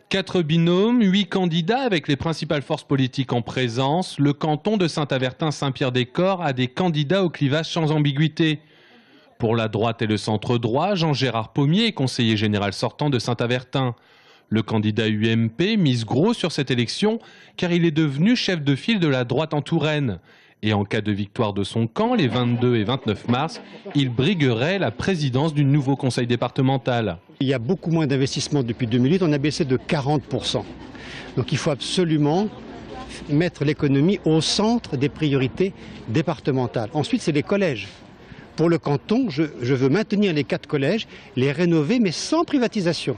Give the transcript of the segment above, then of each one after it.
4 binômes, 8 candidats avec les principales forces politiques en présence. Le canton de Saint-Avertin-Saint-Pierre-des-Corps a des candidats au clivage sans ambiguïté. Pour la droite et le centre-droit, Jean-Gérard Pommier est conseiller général sortant de Saint-Avertin. Le candidat UMP mise gros sur cette élection car il est devenu chef de file de la droite en Touraine. Et en cas de victoire de son camp, les 22 et 29 mars, il briguerait la présidence du nouveau conseil départemental. Il y a beaucoup moins d'investissements depuis 2008, on a baissé de 40%. Donc il faut absolument mettre l'économie au centre des priorités départementales. Ensuite, c'est les collèges. Pour le canton, je veux maintenir les 4 collèges, les rénover, mais sans privatisation,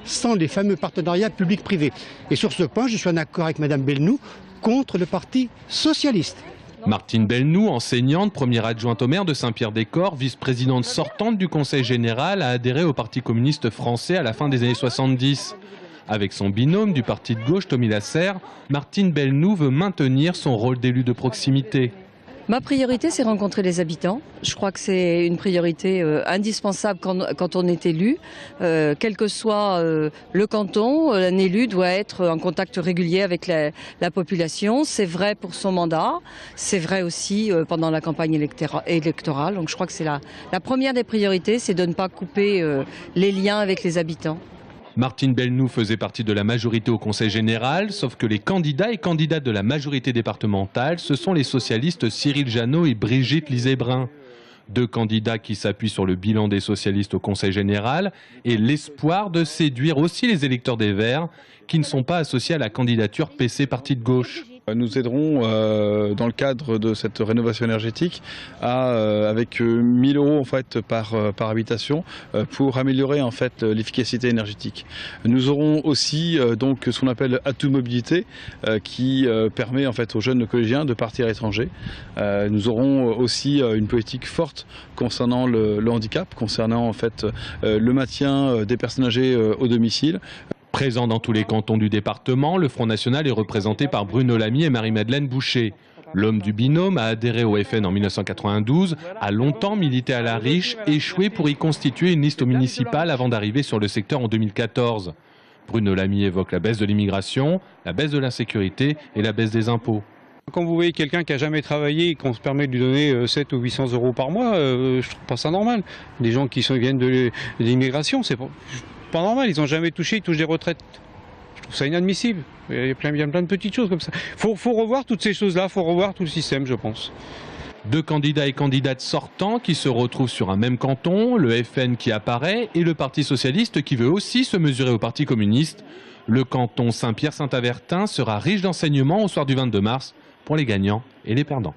sans les fameux partenariats public-privé. Et sur ce point, je suis en accord avec Mme Belnou contre le Parti socialiste. Martine Belnou, enseignante, première adjointe au maire de Saint-Pierre-des-Corps, vice-présidente sortante du Conseil général, a adhéré au Parti communiste français à la fin des années 70. Avec son binôme du parti de gauche, Tommy Lasserre, Martine Belnou veut maintenir son rôle d'élu de proximité. Ma priorité, c'est rencontrer les habitants. Je crois que c'est une priorité indispensable quand on est élu. Quel que soit le canton, un élu doit être en contact régulier avec la population. C'est vrai pour son mandat, c'est vrai aussi pendant la campagne électorale. Donc je crois que c'est la première des priorités, c'est de ne pas couper les liens avec les habitants. Martine Belnou faisait partie de la majorité au Conseil général, sauf que les candidats et candidates de la majorité départementale, ce sont les socialistes Cyril Janot et Brigitte Lisée-Brun. 2 candidats qui s'appuient sur le bilan des socialistes au Conseil général et l'espoir de séduire aussi les électeurs des Verts qui ne sont pas associés à la candidature PC Parti de gauche. Nous aiderons dans le cadre de cette rénovation énergétique avec 1 000 € en fait, par habitation pour améliorer en fait, l'efficacité énergétique. Nous aurons aussi donc, ce qu'on appelle atout mobilité qui permet en fait, aux jeunes collégiens de partir à l'étranger. Nous aurons aussi une politique forte concernant le handicap, concernant en fait, le maintien des personnes âgées au domicile. Présent dans tous les cantons du département, le Front National est représenté par Bruno Lamy et Marie-Madeleine Boucher. L'homme du binôme a adhéré au FN en 1992, a longtemps milité à la Riche, échoué pour y constituer une liste municipale avant d'arriver sur le secteur en 2014. Bruno Lamy évoque la baisse de l'immigration, la baisse de l'insécurité et la baisse des impôts. Quand vous voyez quelqu'un qui n'a jamais travaillé et qu'on se permet de lui donner 7 ou 800 € par mois, je trouve pas ça normal. Des gens qui viennent de l'immigration, c'est pas normal, ils n'ont jamais touché, ils touchent des retraites. Je trouve ça inadmissible. Il y a plein de petites choses comme ça. Faut revoir toutes ces choses-là, il faut revoir tout le système, je pense. 2 candidats et candidates sortants qui se retrouvent sur un même canton, le FN qui apparaît et le Parti socialiste qui veut aussi se mesurer au Parti communiste. Le canton Saint-Pierre-Saint-Avertin sera riche d'enseignements au soir du 22 mars pour les gagnants et les perdants.